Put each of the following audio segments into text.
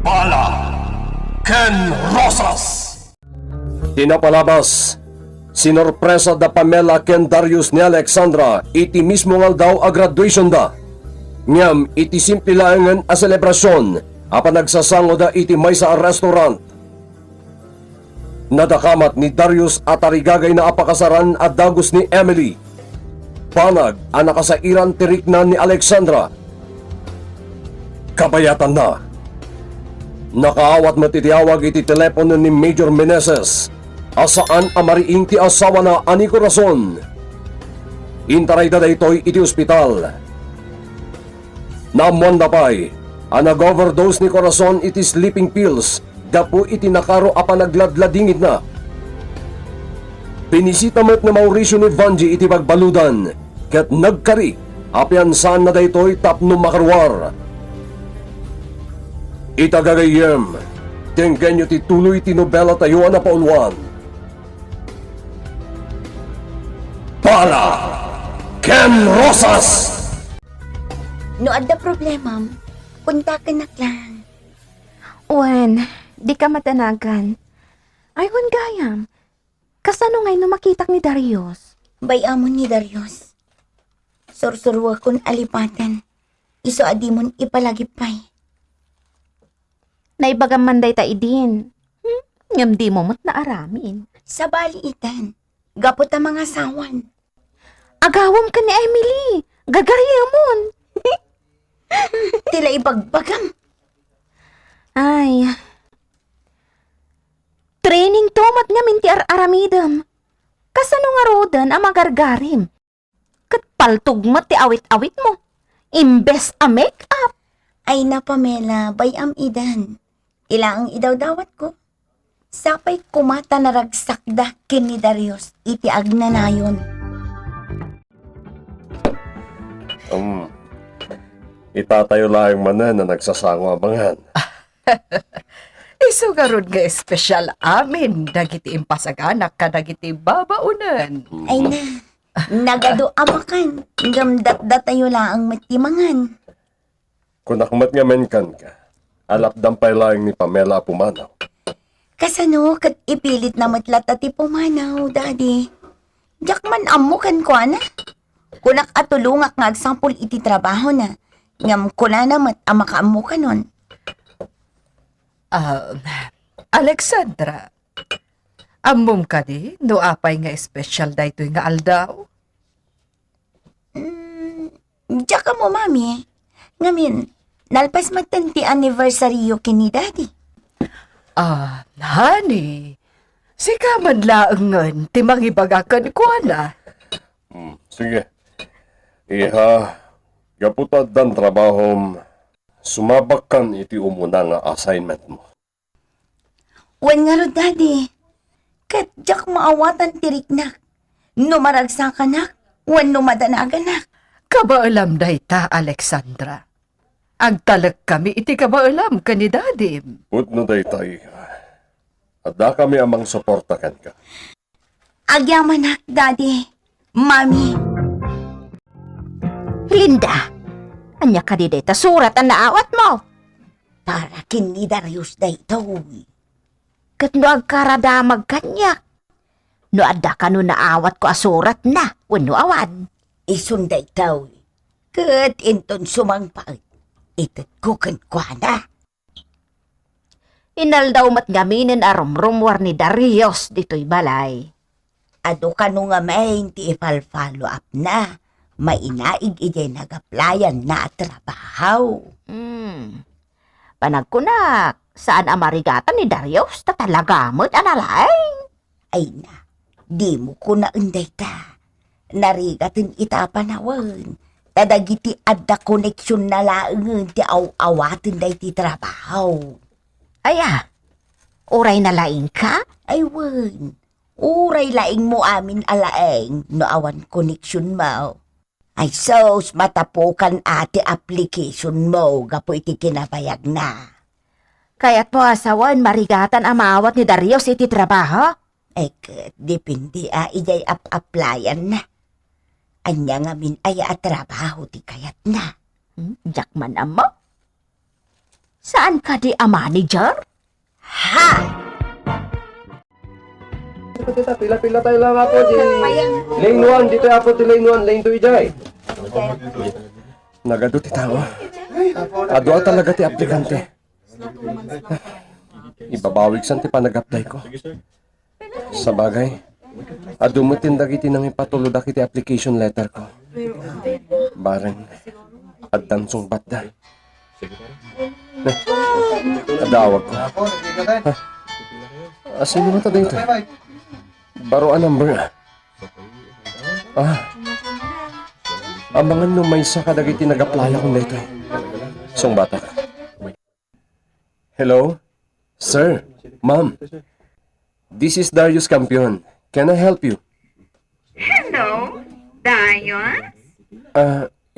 Bala Ken Rosas. Tinapalabas, sinorpresa da Pamela ken Darius ni Alexandra iti mismo nga daw a graduation da. Ngam iti simple laengan a selebrasyon apan nagsasango da iti maysa a restaurant. Nadakamat ni Darius at arigagay na apakasaran at dagos ni Emily. Panag ang nakasairan tirik na ni Alexandra. Kabayatan na. Nakaawat matitiyawag iti telepono ni Major Meneses asaan amariing ti asawa na ani Corazon. Intaray da daytoy iti ospital. Namuan da pay, ang nag-overdose ni Corazon iti sleeping pills dapo iti nakaro apan nagladladingit na. Pinisita mo't na Mauricio ni Vanji iti pagbaludan ket nagkari apiansan na daytoy tapno makarwar. Itagagayem, tenggen nyo tituloy ti nobela tayo na paulwan. Bala Ken Rosas. No adda problema, punta ka na lang. Wen, di ka matanagan. Aywan gayam. Kasano ngay no makitak ni Darius? Bayamon ni Darius. Sursurwa kon alipatan. Iso adimon ipalagipay. Naibagam manday ta idin. Ngam di mo mo't naaramin. Sa baliitan, gapot ang mga sawan. Agawam ka ni Emily. Gagariyamon. Tila ibagbagam. Ay. Training tomat nga minti aramidam. Kasano nga rodan ang magargarim? Kat paltugmat ti awit-awit mo. Imbes a make-up. Ay na Pamela, bayam idan. Ilaang idaw-dawat ko. Sapay kumata na ragsakda kin ni Darius, iti agnanayon. Itatayo lang manan na nagsasango abangan. Isugarod nga espesyal amin, dagiti impasaganak ka dagiti babaunan. Ay na, nagado amakan. Gamdat-dat tayo lang ang matimangan. Kung nakmat nga menkan ka, alapdam pa lang ni Pamela pumanaw. Kasano, kat ipilit na matlat at ipumanaw, daddy. Jakman amukan ko, ana. Kunak atulungak nga agsampul iti trabaho na. Ngam ko na namat amakaamukan nun. Alexandra, amom ka di, no apay nga espesyal da ito'y nga aldaw? Diyak mo, mami. Ngamin, nalpas magtanti anniversary yo kini daddy. Honey, sika man laangan, timang ibagakan ko na. Sige. Iha, gaputad dan trabahom, sumabakan iti umuna nga assignment mo. Wan nga ro, daddy. Kat diyak maawatan tirik na. Numaragsa ka na, wan numadanagan na. Kabaalam da ita, Alexandra. Agtalag kami iti kabaalam ka ni dadim. Putno daytay. Adda kami amang suportakan ka. Agyaman na, daddy. Mami. Linda, anya ka di deta surat ang naawat mo. Para kini Darius da ito. Kat no agkaradamag kanyak. No adda ka no naawat ko asurat na, wano awan. Isunda ito. Kat inton sumangpaat. Itat ko kan kwa na. Inaldaw mat gaminin arumrumwar ni Darius dito'y balay. Ado ka nung nga may hindi ipal-follow up na. Mainaig ijay nag-applyan na trabaho. Panagkunak, saan amarigatan ni Darius ta talaga mo't analay? Ay na, di mo ko na unday ta. Narigatin itapanawan. Tadagiti adda koneksyon na laang ti awatin day ti trabaho. Aya, uray na laing ka? Ay wan, uray laing mo amin alaeng no awan koneksyon mo. Ay sos matapukan ati application mo gapo iti kinabayag na. Kaya't po asawan marigatan amawat ni Darius iti trabaho? Ay kat depende ijay applyan na. Anya nga min ay trabaho ti kayat na. Jakman amo? Saan ka di a manager? Ha! Tita, pila-pila tayo lang ako di lane 1, dito ako di lane 1, lane 2 ijay. Nagado ti tao. Adwa talaga ti aplikante. Ibabawig san ti panag-apply ko. Sa bagay, adumutin dagiti nang ipatulod iti application letter ko. Bareng, addan song batda. Adawag ko. Sino na ta dito? Baro a number. Abangan no may sa kadagiti nag-apply akong dito. Song bata. Hello? Sir, ma'am. This is Darius Campion. Can I help you? Hello, Darius?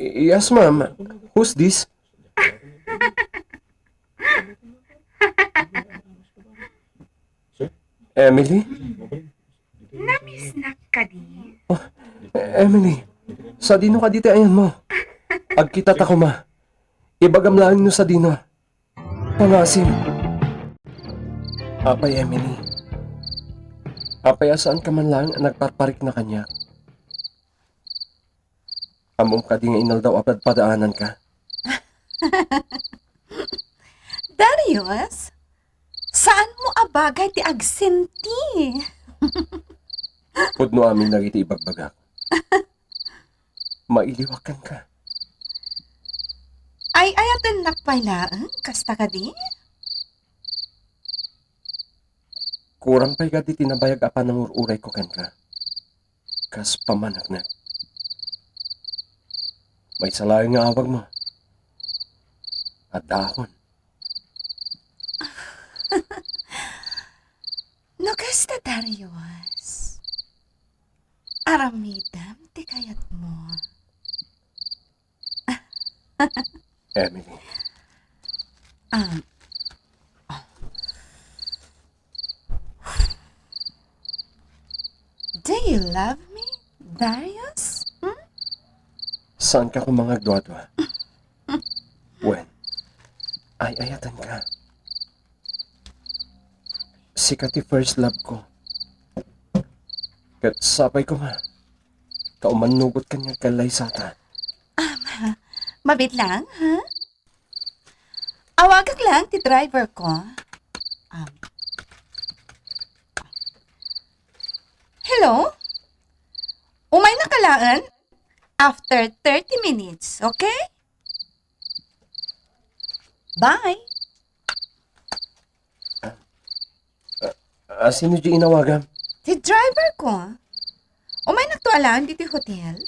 Yes, ma'am. Who's this? Emily? Namiss na ka di? Emily, sa dino ka dito ayan mo. Agkita ta ko ma. Ibagamlaan nyo sa dino. Pangasim. Apay Emily. Apay asaan ka man lang nagparparik na kanya. Amom ka di nga inal daw apad padaanan ka. Darius? Saan mo abagay ti agsinti? Pudno amin nagiti ibagbagak. Mailiwakan ka. Ay ayatan nakpailaan, kasta ka di? Kurang pa'y gadi tinabayag apa ng uray ko kan ka. Kas pamanak na. May salayang nga awag mo. At dahon. No kasta Darius? Aramidam ti kayat mo. Emily. Do you love me, Darius? Saan ka kumangagdwa-dwa? When? Ay ayatan ka. Sikati first love ko. Kat sapay ko ma. Kaumanugot ka niya kalay sata. Mabit lang, ha? Awagak lang ti driver ko. Hello? Umay na kalaan? After 30 minutes, okay? Bye! Sino di inawagan? Ti driver ko. Umay nagtualaan dito hotel.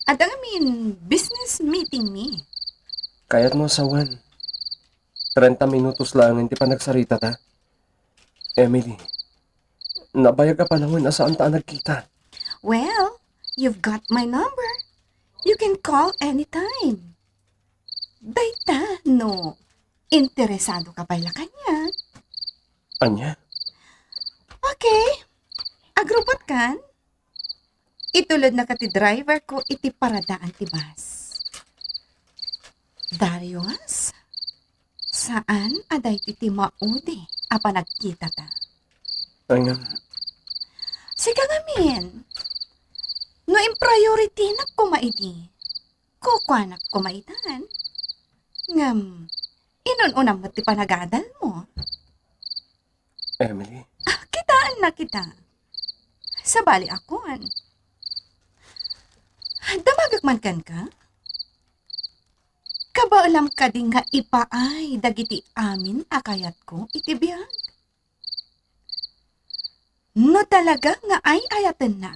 At ang business meeting me. Kayat mo sawan. 30 minutos lang hindi pa nagsarita ta. Emily, nabayag ka pa naman asaan ta nagkita. Well, you've got my number. You can call anytime. Dayta, no. Interesado ka pala kanya. Anya? Okay. Agrupat kan? Itulad na ka ti driver ko iti paradaan ti bus. Darius? Saan aday ti maudi apa nagkita ta? Ang Sige ngamin. No in priority na kumaiti. Kukwanak kumaitan. Ngam, inun-unang mo ti panagadal mo. Emily, Kitaan na kita. Sabali akuan. Damagak man kan ka? Kabaalam ka din nga ipaay dagiti amin akayat ko iti biyag. No talaga nga ay ayatan na.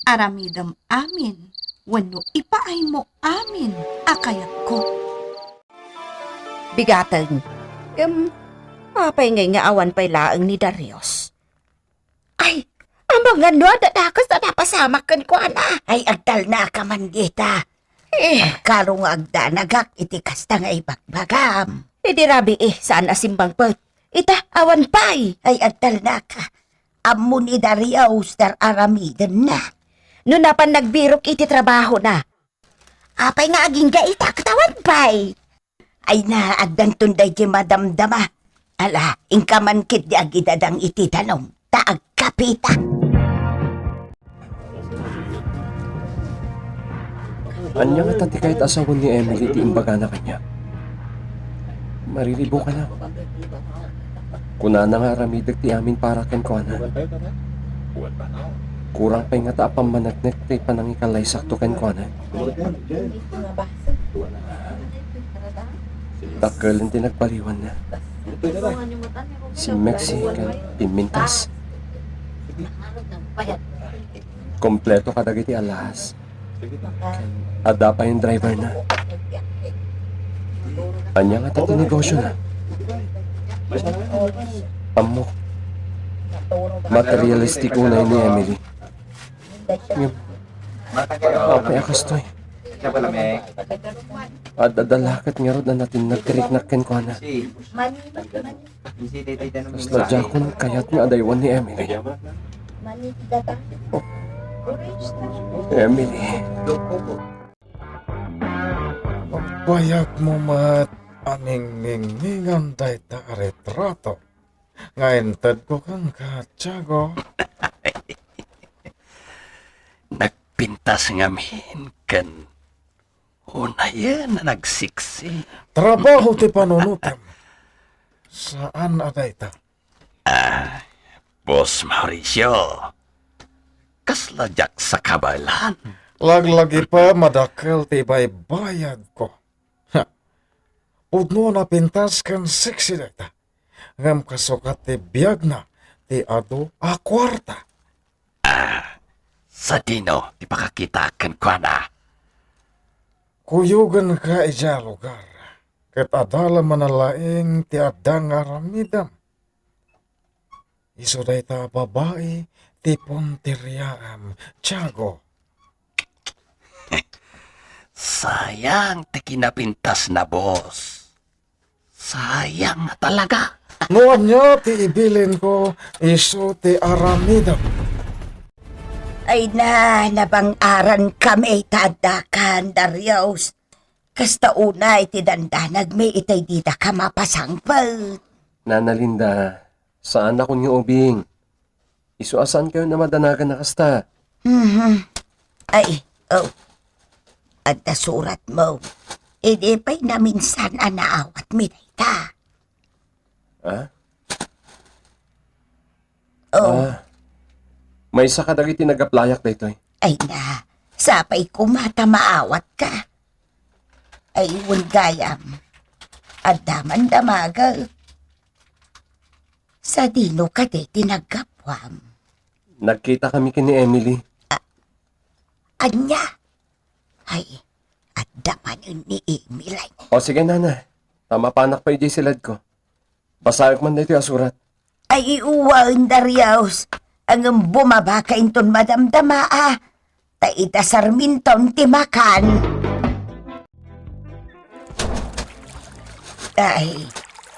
Aramidam amin, wano ipaay mo amin akayat ko. Bigatan, apay ngay nga awan pa'y laang ni Darius. Ay, ang mga no, dadakas na napasamak kan ko, ana. Ay, agdal na ka man dita. Karong agda nagak iti kasta nga ibagbagam. Hindi rabi saan asimbang pet? Ita, awan pa'y. Ay, agdal na ka. Amo ni Darius dar aramidan na. No napan nagbirok iti trabaho na. Apay nga aging gaita katawan pa'y. Ay naagdan tunday ti madamdama. Ala, ingkaman kit di agidadang iti tanong. Taag kapita. Anya nga tati kahit asawan ni Emily ti imbaga na kanya. Mariribo ka na. Kuna na nga ramidag ti amin para ken ko na. Kurang pa'y nga taapang managnet ti panangikalay sakto ken ko na. Takkalan ti nagpaliwan na. Si Mexican Pimintas. Kompleto kadagiti alahas. Ada pa yung driver na. Anya nga tati negosyo na. Amok. Materialistiko na ni Emily. Yung apay akastoy. At dadalakat nga ron na natin nagtiriknakken ko na. Kasla jakon kayat nga adaywan ni Emily. Oh. Emily. Pagpayag mo mat aning-ningingan day ta retrato. Ngayon tad ko kang katsago. Nagpintas nga min kan una yan na nagsiksi. Trabaho ti panunutam. Saan aday ta? Boss Mauricio, kasladyak sa kabalan. Laglagi pa madakkel ti baybayad ko. Ha. Udno na pintas kan sexy day ta. Ngam kasukat ti biyag na ti ado a kwarta. Sa dino, di pakakitakan ko na. Kuyugan ka ija lugar. Ket adala manalaing ti adang aramidam. Isu day ta babae ti Ponteriaam, Tiago. Sayang ti kinapintas na boss. Sayang nga talaga. Nuan niya ti ibilin ko isu ti aramidam. Ay nabang-aran kami tadakan, Darius. Kasta una iti dandanag may itay dida ka mapasangpal. Nana Linda, saan ako niyo ubing? Isuasan kayo na madanagan na kasta. Ay, oh. At surat mo. Hindi pa'y naminsan anaawat mi ta. Ha? Oh, May isa ka dagiti nagaplayak dito eh. ay na. Sapay kumata maawat ka. Ay gayam. At daman damagal. Sa dino ka di tinagkapwam. Nagkita kami kini Emily. Anya? Ay, at daman ni Emilay. O sige nana, tama panak pa yung silad ko. Basayok man dito yung surat. Ay iuwain Darius. Ang bumaba ka inton madamdama Taita sarminton timakan. Ay,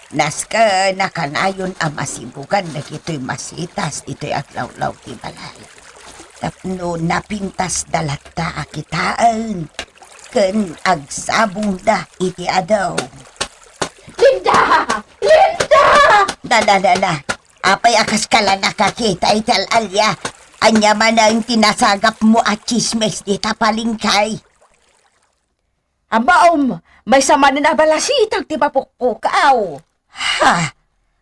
naska nakanayon masibukan na kito'y masitas ito'y aglawlaw ti balay. Tapno napintas dalata akitaan. Ken agsabong da iti adaw. Linda! Linda! Dala. Apay akas kala nakakita ital alya. Anya man ang tinasagap mo at chismes di tapalingkay. Abaom, may sama ni nabalasitag ti mapukpukaw. Ha?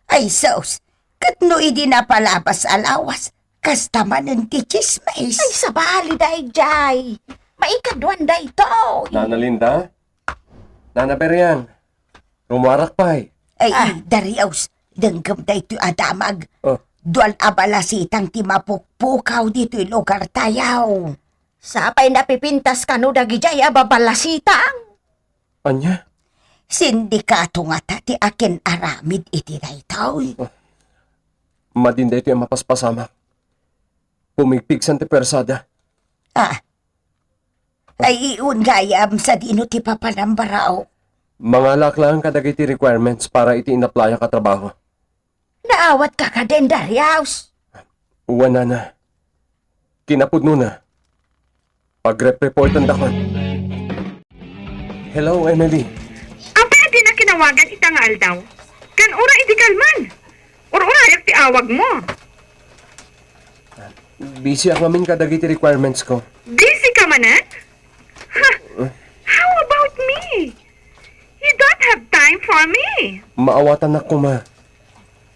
Ay sos, katno idi na palabas alawas. Kasta man ang ti chismes. Ay sabali day jay. Maikadwan day to. Nana Linda? Nana Beryang? Rumarak pa eh. Ay, Darius, denggam da ito adamag. Oh. Dual abalasitang ti mapukpukaw dito'y lugar tayaw. Sapay napipintas ka no dagi jay ababalasitang. Anya? Sindikato nga ta ti akin aramid iti daytaw. Madinda ito yung mapaspasama. Pumigpigsan ti persada. Ay iun gayam sa dino ti papanambarao. Mga laklang kadagiti requirements para iti inaplaya ka trabaho. Naawat ka ka din, Darius. Uwan na. Kinapudno na. Pag-rep-report ang dakon. Hello, Emily. Ata, di na tawagan ita nga aldaw. Kan ora iti kalman. Ora ayak ti awag mo. Busy ako amin kadagiti requirements ko. Busy ka manan? Ha? How about me? You don't have time for me. Maawatan ako, ma.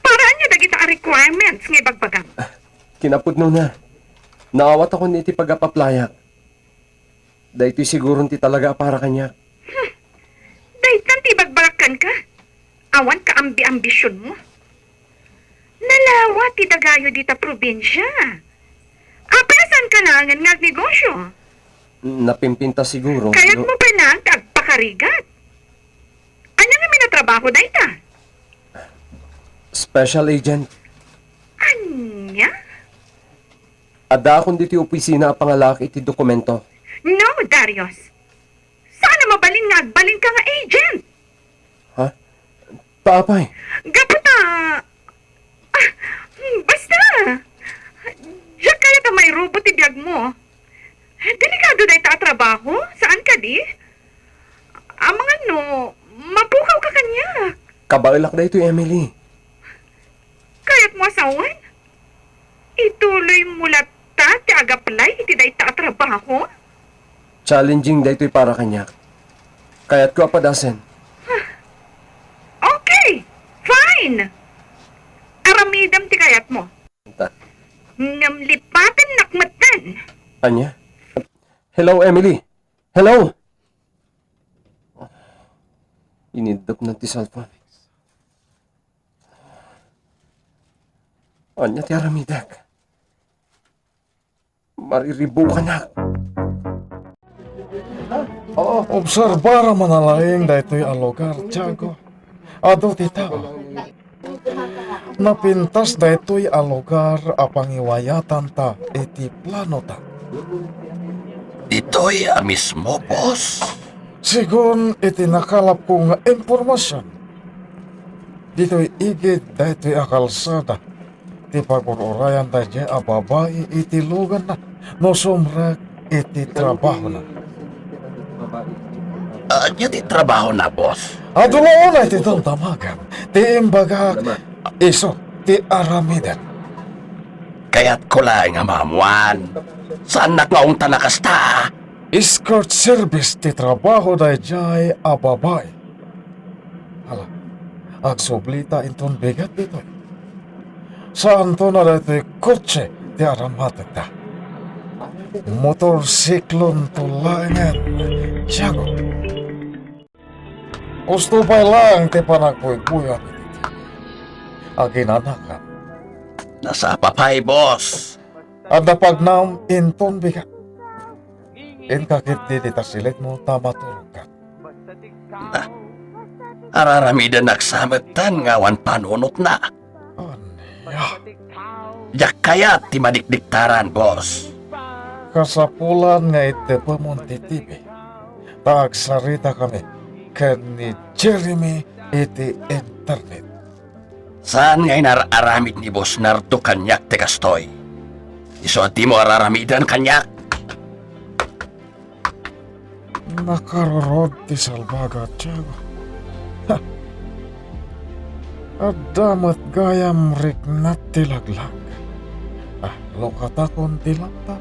Paraan niya dagita ang requirements nga bagbagam. Kinapudno na. Naawat ako ni iti pag-apaplayak. Dahil siguro ti talaga para kanya. Dahil kan ti bagbagakan ka. Awan ka ambisyon mo. Nalawa ti dagayo dita probinsya. Apesan ka na nga negosyo. Napimpinta siguro. Kaya't mo pa na tagpakarigat. Ano nga minatrabaho da ita? Special agent. Anya? Ada akong diti opisina pangalak iti dokumento. No, Darius. Sana mabalin nga agbalin ka nga agent. Ha? Paapay. Gaputa. Basta. Diyak kaya ta may robot ibiyag mo. Delikado na ita trabaho. Saan ka di? Amang ano, mapukaw ka kanya. Kabailak na ito, Emily. Kaya't mo asawan? Ituloy mo lata ti agaplay iti da ita trabaho? Challenging na ito'y para kanya. Kaya't ko apadasen. Okay, fine. Aramidam ti kayat mo. Ngamlipaten nakmatan. Anya? Hello, Emily. Hello! Inidap ng ti cellphone. Anya ti aramidak. Mariribu ka na. Observara manalaing daytoy a lugar, Tiago. Ado ti tao. Napintas daytoy a lugar a pangiwayatan ta iti plano ta. Ito'y mismo, boss. Sigon iti nakalap ko nga impormasyon. Dito'y igid daytoy a kalsada. Ti pagpururayan tayo a babae iti lugan na. No sumrag iti trabaho na. Anya ti trabaho na, boss. Adulaon ay titong tamagan. Ti imbaga iso ti aramidan. Kaya't ko lang nga mamuan. Saan nakmaong tanakasta? Escort service ti trabaho da jay a babae. Hala, agsublita inton bigat dito. Saan to na dito kotse ti aramatan ta? Motorsiklon tulangan. Tiago. Gusto pa lang ti panagpuy-puyan iti. Aginanakan. Nasa papay, boss. At napagnam inton bigat. In kakit di tasilit mo tamatulog ka. Araramidan nagsamagtan nga wan panunot na. Anya. Yak kaya ti madikdiktaran, boss. Kasapulan nga iti pamunti TV. Tagsarita kami ken ni Jeremy iti internet. Saan ngay nararamid ni boss Nardo kanyak te kastoy? Iso di mo araramidan kanyak? Nakarorod ti salbaga, Tiago. Ha! At damat gayam riknat ti laglag. Lukatakon ti laptop.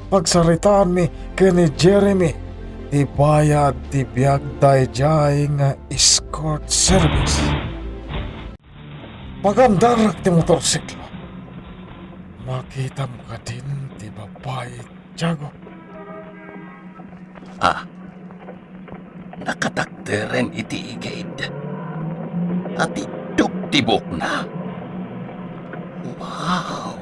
Pagsaritaan mi kini Jeremy, ti bayad ti biag dayjay nga escort service. Pagandarak ti motorsiklo. Makita mo ka din ti babae, Tiago. Nakatakderen iti igid. At itugtibok na. Wow!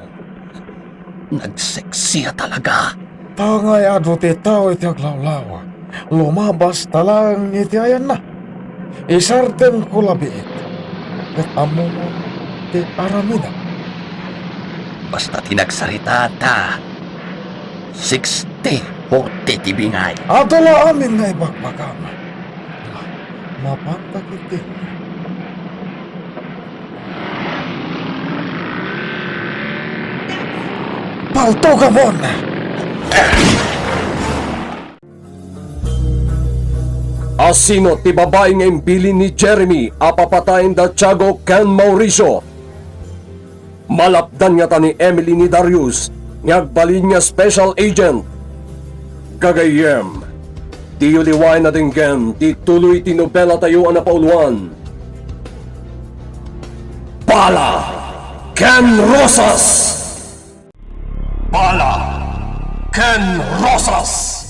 Nagseksiya talaga. Tangay ado ti tao iti aglawlawa. Lumabas talang iti ayan na. Isarten ko labiit. At amo mo ti aramida. Basta tinagsarita ta. 60 o titibingay. Ato la amin nga ibagpagama. Mapantakit din. Palto ka mon! Asino ti babae nga imbili ni Jeremy apapatayin da Tiago ken Mauricio. Malapdan nga ta ni Emily ni Darius ngagbalin nga special agent. Kagayem, di uliway na din gen, di tuloy ti nobela tayo na pauluan. Bala Ken Rosas! Bala Ken Rosas!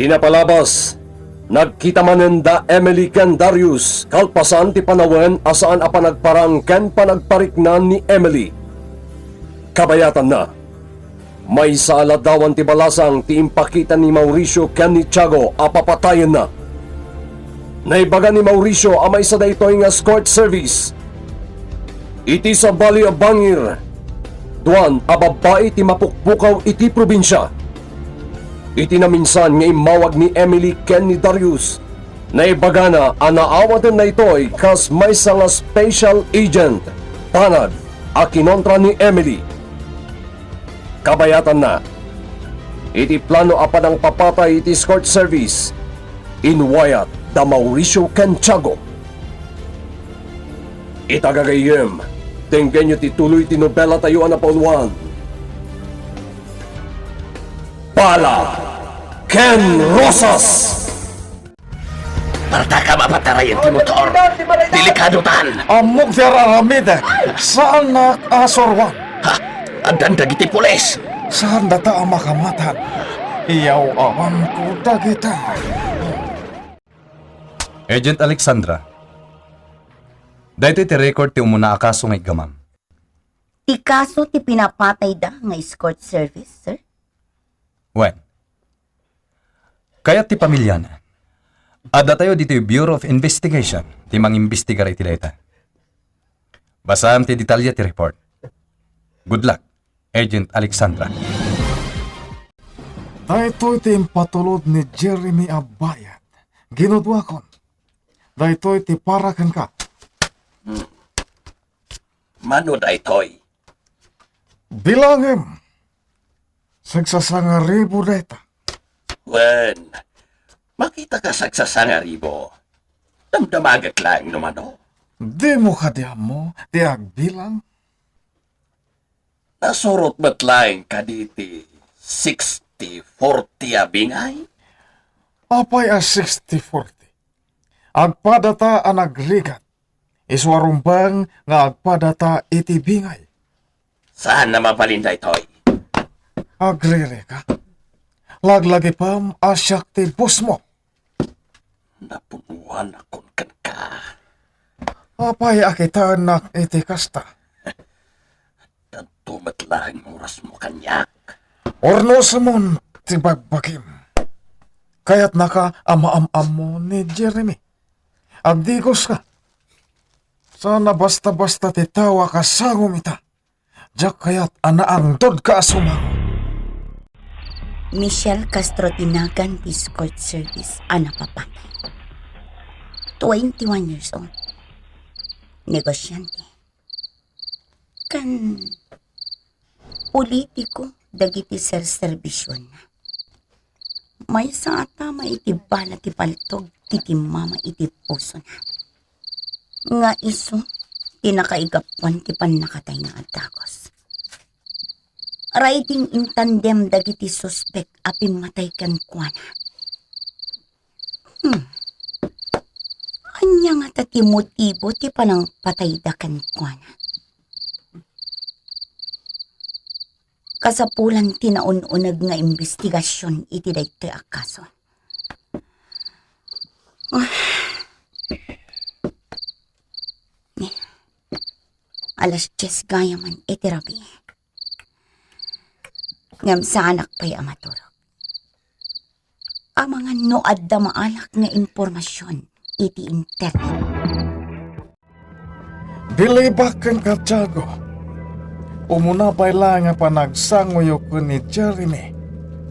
Inapalabas, nagkita manenda Emily ken Darius, kalpasan ti panawen asaan apanagparang ken panagpariknan ni Emily. Kabayatan na, may saaladawan ti balasang ti impakita ni Mauricio ken ni Tiago apapatayan na. Naibaga ni Mauricio amay sa daytoy nga escort service. Iti sa Bali a Bangir, duan a babae ti mapukpukaw iti probinsya. Iti na minsan nga imawag ni Emily ken ni Darius. Naibaga na anaawatan na ito'y kas may nga special agent panag a kinontra ni Emily. Kabayatan na, iti plano apan ang papatay iti escort service inwayat da Mauricio ken Tiago. Itagagayem, tinggen nyo tituloy ti nobela tayo na pauluan. Bala Ken Rosas! Parta ka mapatarayan ti motor. Delikado tan. Amok ti Aramida, saan na asorwan? Ha? Andan dagiti pulis. Saan data ang makamatan? Iyaw awan ko dagita. Agent Alexandra, dahito ti record ti umuna akaso ngay gamam. Ti kaso ti pinapatay da nga escort service, sir? When? Kaya ti pamilya na. Ada tayo dito yung Bureau of Investigation, ti mangimbestigar iti data. Basam ti detalya ti report. Good luck, Agent Alexandra. Daytoy ti impatulod ni Jeremy Abayad. Ginudwakon. Daytoy ti parakan ka. Mano da ito'y? Bilangem. Sagsasangaribo data. Wen, makita ka sagsasangaribo. Damdamagak lang numano. Di mo kadya mo, ti agbilang. Nasurot ba't lang ka diti 60-40 abingay? Apay a 60-40. Agpadata ang agrigat. Iswarumbang nga agpadata iti bingay. Saan na mapalinda ito'y? Agrire ka. Laglagi pam asyak ti bus mo. Napunuan akong kan ka. Apay akitaan nak iti kasta. Tumat lang oras mo kanyak. Orno sa mon ti bagbagim. Kaya't naka amaam-am mo ni Jeremy. Agdigos ka. Sana basta-basta ti tawa ka sangom ita. Diyak kaya't anaang dod ka asumango. Michelle Castro tinagan ti escort service ana papatay. 21 years old. Negosyante. Kan politiko dagiti servisyon na. May sa ata maitibala ti paltog iti mama iti puso na. Nga iso tinakaigapuan ti panakatay nga adagos. Riding in tandem dagiti suspek apim matay kan kuana. Anya nga tati motibo ti panang patay da kan kuana. Kasapulan tinaun-unag nga investigasyon iti daytoy akaso. Alas 10 gaya man iti rabi. Ngam sa anak pa'y amaturog. Ang mga noad da maalak nga impormasyon iti internet. Bilibak kang katsago. Umuna pa lang nga panagsanguyo ko ni Jeremy.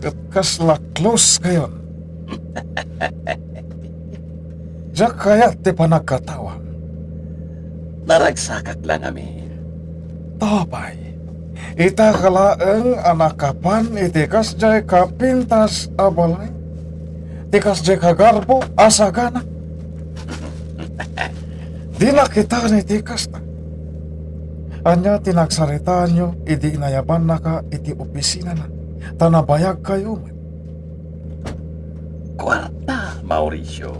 At kasla close kayon. Diyak kaya't ti panagkatawa. Naragsakak lang amin. Tabay. Ita kalaeng anakapan iti kasjay kapintas abalay. tikas di kagarbo, asagana. Di na kita ni tikas na. Anya tinagsarita nyo, idi inayaban na ka, iti opisina na. Tanabayag kayo man. Kwarta, Mauricio.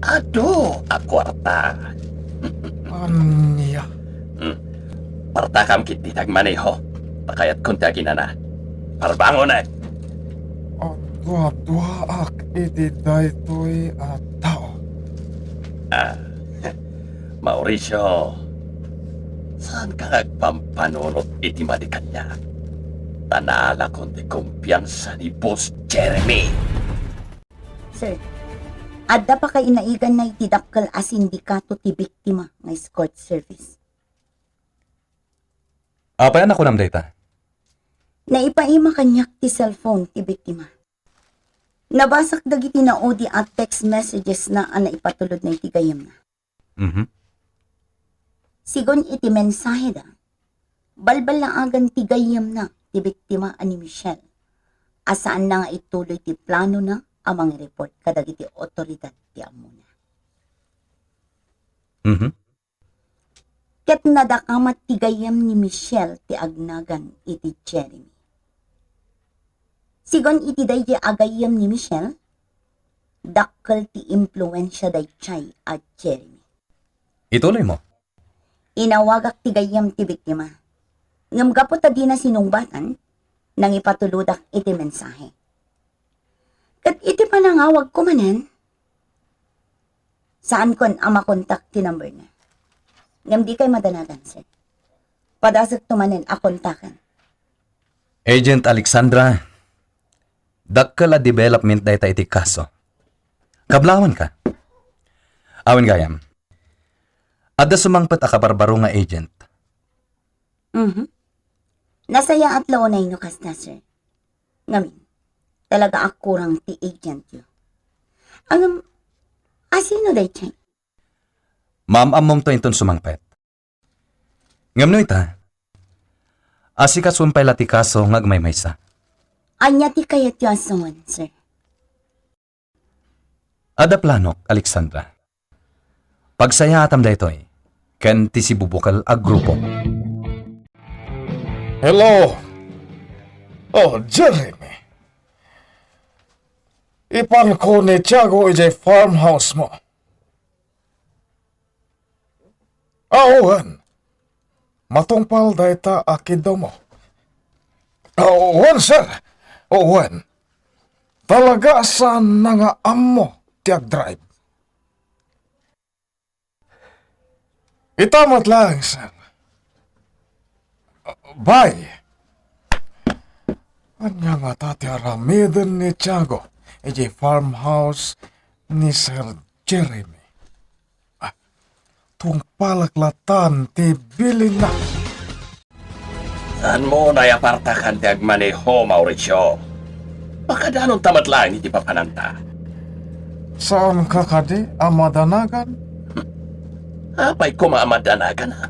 Ado, a kwarta. Anya. Partakam kit ditag maneho. Pakayat kuntagin na. Parbango na. Dua-duaak iti daytoy a tao. Mauricio, saan ka nagpampanunot iti madikanya? Tanala kundi kumpiyansa ni Boss Jeremy. Sir, adda pa kay inaigan na itidakkel as sindikato ti biktima nga escort service. Apayan ako ng data. Naipaima kanyak ti cellphone ti biktima. Nabasak dagiti na odi at text messages na ang naipatulod na itigayam na. Sigon iti mensahe da, balbal na agan tigayam na ti biktima ani Michelle. Asaan na nga ituloy ti plano na amang report kadagiti otoridad ti amo na. Ket nadakamat tigayam ni Michelle ti agnagan iti Jeremy. Sigon iti dayjay agayam ni Michelle, dakkel ti impluensya dayjay at Jeremy. Ituloy mo. Inawagak ti gayam ti biktima. Ngam gapot ta di na sinungbatan, nang ipatuludak iti mensahe. Kat iti panangawag ko manen, saan kon ang makontak ti number na. Ngam di kay madanagan, sir. Padasag tumanen a kontakan. Agent Alexandra, dakkel a development data iti kaso. Kablawan ka. Awen gayam. Adda sumangpat a kabarbaro nga agent. Nasaya at launay no kas na, sir. Ngamin, talaga akurang ti agent yo. Ang, asino day chay? Ma'am amom to inton sumangpet. Ngam no ita, asika sumpay lati kaso ngagmaymaysa. Anya ti kayat yo asawan, sir. Ada planok, Alexandra. Pagsaya atam daytoy, ken ti si bubukal ag grupo. Hello? Oh, Jeremy. Ipan ko ni Tiago ije farmhouse mo. Awan. Matungpal dayta akido mo. Awan, sir. Awan. Talaga saan na nga ammo tiag drive. Itamat lang, sir. Bye. Anya nga tati aramidin ni Tiago, iji farmhouse ni Sir Jeremy. Tung palaklatan ti bilin na. Saan mo nayapartakan ti agmaneho, Mauricio? Baka danon tamat lang iti papananta. Saan ka kadi amadanagan? Apay kumaamadanagan ha.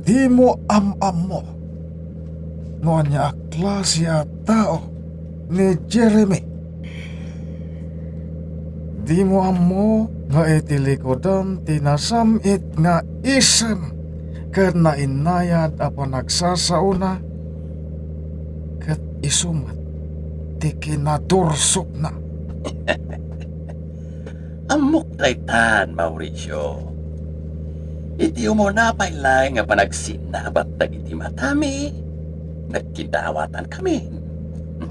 Di mo am-am mo. No anya klase at tao ni Jeremy. Di mo am mo nga itilikodan tinasamit nga isem ken na inayad apa nagsasauna ket isumat ti kinadursok na. Amok daytan, Mauricio. Iti mo na pailay nga panagsinabat dagiti matami. Nagkidawatan kami.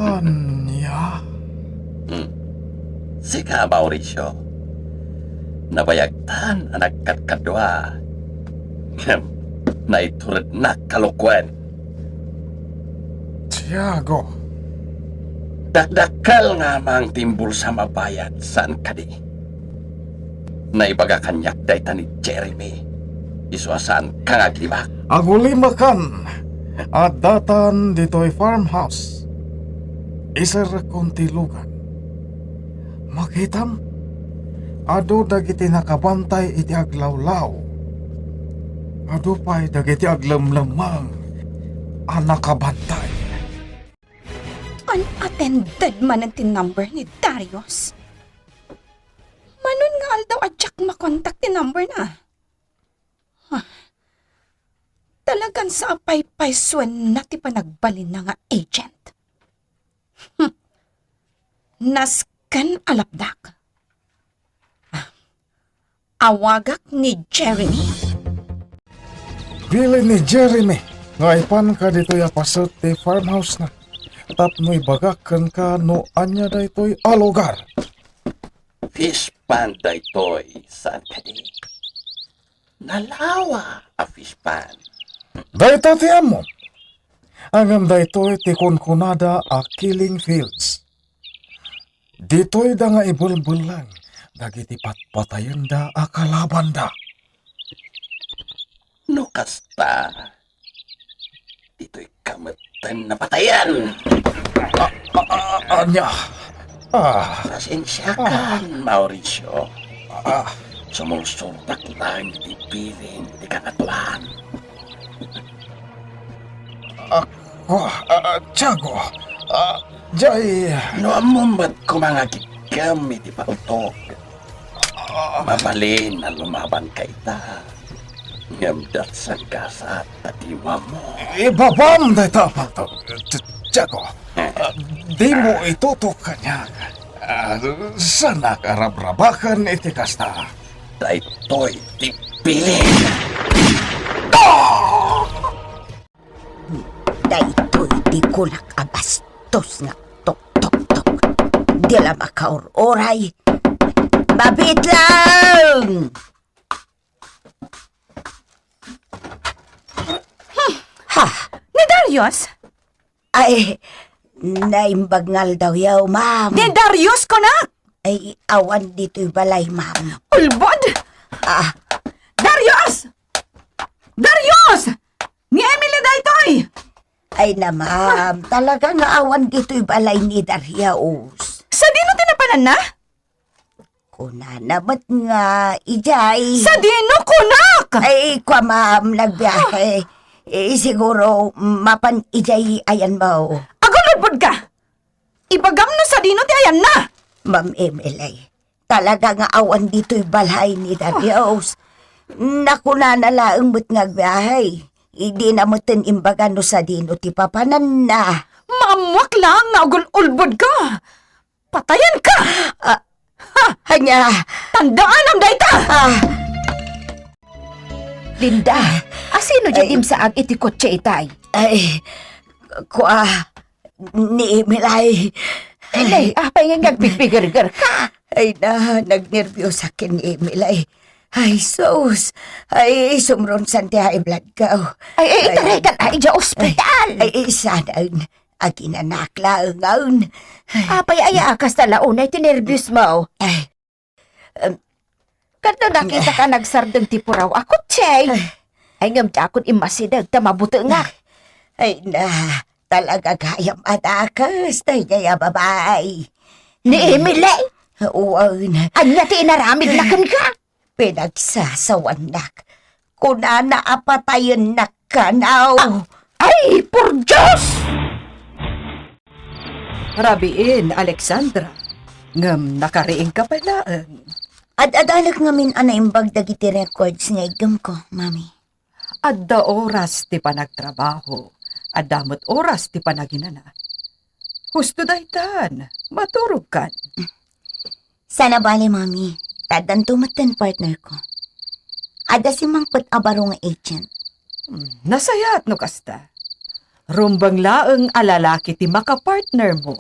Anya? Sika, Mauricio. Nabayagtan ang nagkatkadwa. Naiturid na kalukwen. Tiago. Dakdakal nga mang timbul sa mabayad saan kadi. Naibaga kanyak dayta ni Jeremy. Isuasaan kangaglibak. Agulimakan at datan dito'y farmhouse. Isar kontilugan. Makitam, ado dagiti nakabantay iti aglawlaw. Ado pa'y dagiti aglamlamang ang nakabantay. Unattended man ang tin-number ni Darius. Manon nga aldaw adyak makontak tin-number na. Talagang sa apay-pay swan na ti panagbalin na nga agent. Naskan alapdak. Awagak ni Jeremy. Bili ni Jeremy. Ngaipan ka dito ya pasot ti farmhouse na. Tapnoy bagakan ka no anya da ito'y alogar. Fish pan daytoy saan kadi? Nalawa a fish pan. Dayto ti amo. Angam daytoy ti kunkunada a killing fields. Dito'y da nga ibulbulang. Dagiti patpatayan da a kalaban da. No kasta. Dito'y kamatan na patayan. Anya. Pasensya ka, Mauricio. Sumusultak lang di piling di kanatuan. Tiago. Jay. No amumat ko mga gigami di pautok. Mabalin na lumaban ka ita. Ngamdat sa kasat tatiwa mo. Ibabam dayta palto. Tiago. Di mo itutok kanya. Sana karab-rabakan iti kasta. Daytoy di piling. Daytoy di kunak abastos nga tok-tok-tok. Di la makaur-oray. Babit lang! Ha? Ni Darius? Ay, naimbagngal daw yaw, ma'am. Ni Darius ko na! Ay, awan dito'y balay, ma'am. Ulbod! Darius! Darius! Ni Emily daytoy! Ay na, ma'am. Talaga nga awan dito'y balay ni Darius. Sa dino tinapanan na? Kuna namat nga, ijay. Sa dino kunak! Ay, kwa, ma'am, nagbiyahe. Siguro, mapan ijay ayan mo. Agulod ka! Ibagam no sa dino ti ayan na! Ma'am Emily, talaga nga awan dito'y balay ni Darius. Nakuna na laang mo't ngagbiyahe. Hindi na mo't imbaga no sa dino ti papanan na. Mamwak lang na agul-ulbod ka! Patayan ka! Hanya, Tandaan ang dayta! Linda, asino dyan sa ag iti kotse itay? ay, kwa, ni Emily. Ay, apay nga nagpigpigirgir ka. Ay na, nagnervyos akin ni Emily. Ay, sus. Ay, sumron santi high blood ka. Ay, itaray ka ay dyan ospital. Ay, sana, aginanak lang ngayon. Apay ay akas talaunay tinervyos mo. Ay, Kanto nakita ka nagsardeng tipuraw ako, Chay. Ay ngam akon imasidag ta mabuti nga. ay na, talaga kayang atakas. Tayo babay. Ni Emily, Uwan, anya ti inaramid na kan ka. pinagsasawanak. Kuna naapatayon na kanaw. Ay, por Diyos! Rabiin, Alexandra. Ngam nakariing ka pala. At adalag ngamin anaimbag dagiti records nga igam ko, mami. Adda oras ti panagtrabaho. Adamot oras ti panaginana. Husto daytan. Maturog kan. Sana bali, mami. Tadan tumatan partner ko. Ada si mangput abaro nga agent. Nasayat no kasta. Rumbang laeng alalaki ti makapartner mo.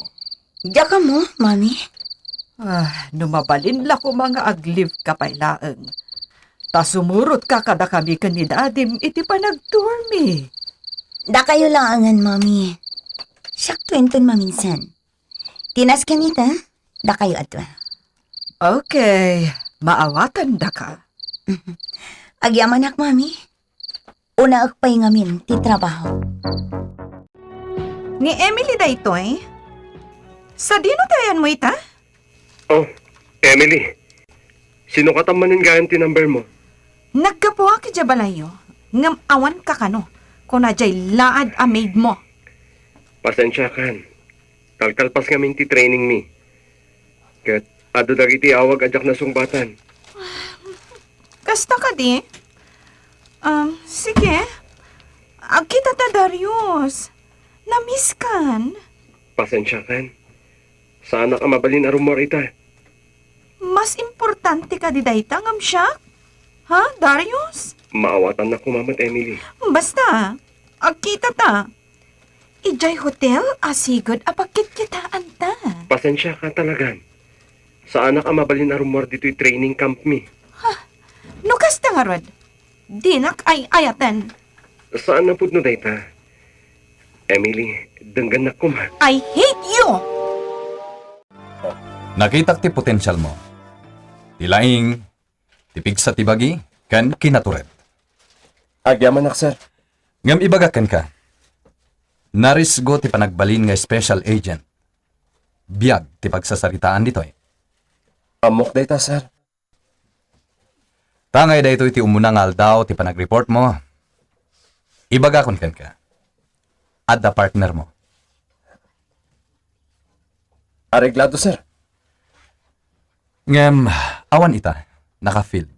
Diya ka mo, mami. Numabalin la ko mga agliv kapailaeng. Ta sumurot ka kada kami ni dadim iti panagtour mi. Da kayo lang angan, mami. Siyak tuwinton maminsan. Tinas kanita, da kayo atwa. Okay, maawatan da ka. Agyamanak, mami. Una akpay ngamin, ti trabaho. Ni Emily daytoy? Sa dino tayan mo ita? Oh, Emily. Sino ka tamanin gayan ti number mo? Nagkapuha ki balayo. Ngam awan ka kano. Kung na jay laad a maid mo. Pasensya kan. Kalkalpas nga ti training mi. Kat ado dagiti awag ajak na sungbatan. Kasta ka di? Sige. Agkita ta, Darius. Namiss kan. Pasensya kan. Sana ka mabalin arumor ita. Mas importante ka di dayta, ngam siya? Ha, Darius? Maawatan na kumamat, Emily. Basta, agkita ta. Ijay hotel, asigod, apakit kita anta. Pasensya ka talagan. Sana ka mabalin arumor dito'y training camp mi. Nukas ta nga rod. Dinak ay ayatan. Saan na pudno dayta? Emily, denggan na kuma. I hate you! Nakita ti potensyal mo. Tilaing, tipig sa tibagi, kan kinatured. Agyaman nak, sir. Ngam ibagakan ka. Narisgo ti panagbalin nga special agent. Biyag ti pagsasaritaan ditoy. Amok dayta, sir. Tangay da ito iti umunang aldaw ti panag-report mo. Ibagakon kan ka. At the partner mo. Areglado, sir. Ngam, awan ita, naka-field.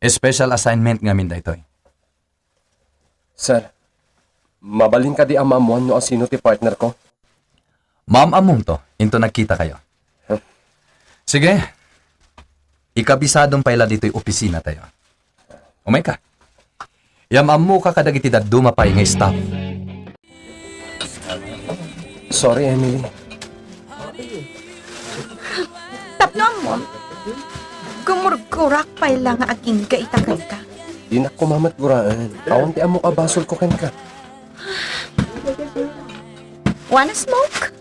Special assignment ngamin da itoy. Sir, mabalin ka di amamuan no sino ti partner ko? Ma'am among to, into nagkita kayo. Sige, ikabisadong paila dito'y opisina tayo. Umay ka. Yamamu ka kadagiti daduma pa ngay staff. Sorry, Emily. Tapno mo, gumurgurak pa lang nga aging gaitakan ka. Di na kumamat guraan. Awan ti amo ka basol ko kan ka. Wanna smoke?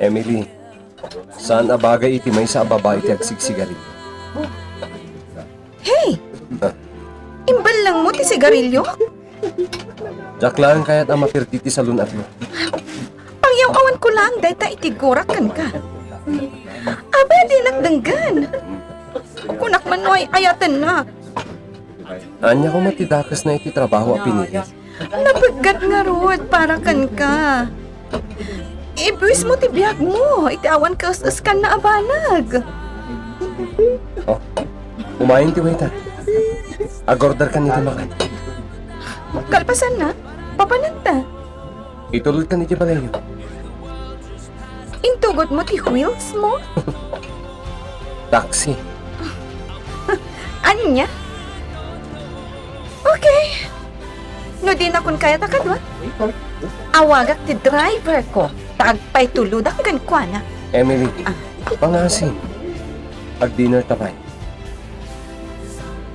Emily, saan abagay iti may sa babae ti agsigsigarilyo? Hey! Imbal lang mo ti sigarilyo? Jack lang kaya't ang mapirtiti sa lunat mo. Pangyaw-awan ko lang dahil ta itigurak kan ka. Aba, di nagdanggan. Kunak man ay ayatan na. Anya ko matidakas na iti trabaho a pinili. Napagat nga rod para kan ka. Ibuwis mo ti biyag mo. Itiawan ka uskan na abanag. Oh, umayin ti waiter. Agorder ka niti makan. Kalpasan na. Papananta. Itulod ka niti balayo. Intugot mo ti wheels mo. Taxi. Anya? Okay. No di na kun kaya takadwa. Awagak ti driver ko. Taagpay tuludak kan kwa na. Emily, pangasin. Ag-dinner tapay.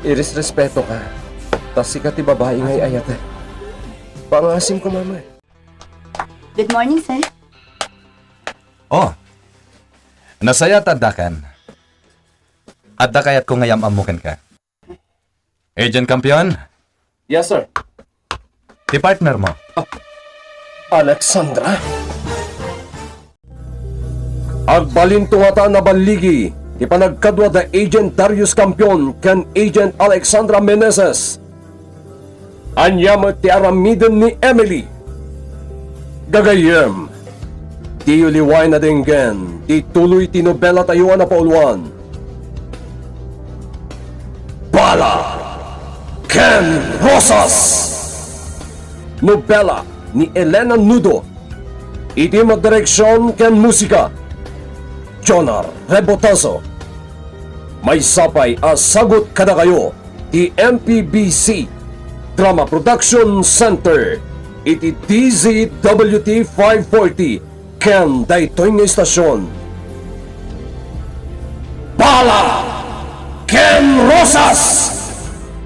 Iris respeto ka. Tas sikat ti babae ngay ayata. Pangasin ko, mama. Good morning, sir. Oh, nasaya tadakan. At da kayat ko ngayam amukan ka. Agent Kampiyon, Yes, sir. ti partner mo. Alexandra? Agbalin tungata na baligi. Ipanagkadwa da Agent Darius Campion kan Agent Alexandra Meneses. Anyamot ti aramiden ni Emily. Gagayem. Di uliway na dinggen. Di tuloy ti nobela tayo na pauluan. Bala Ken Rosas. Nobela ni Elena Nudo. Iti magdireksyon ken musika. Jonar Rebotazo. May sapay a sagot kada kayo ti MPBC Drama Production Center. Iti DZWT 540 ken daytoy nga istasyon. Bala Ken Rosas.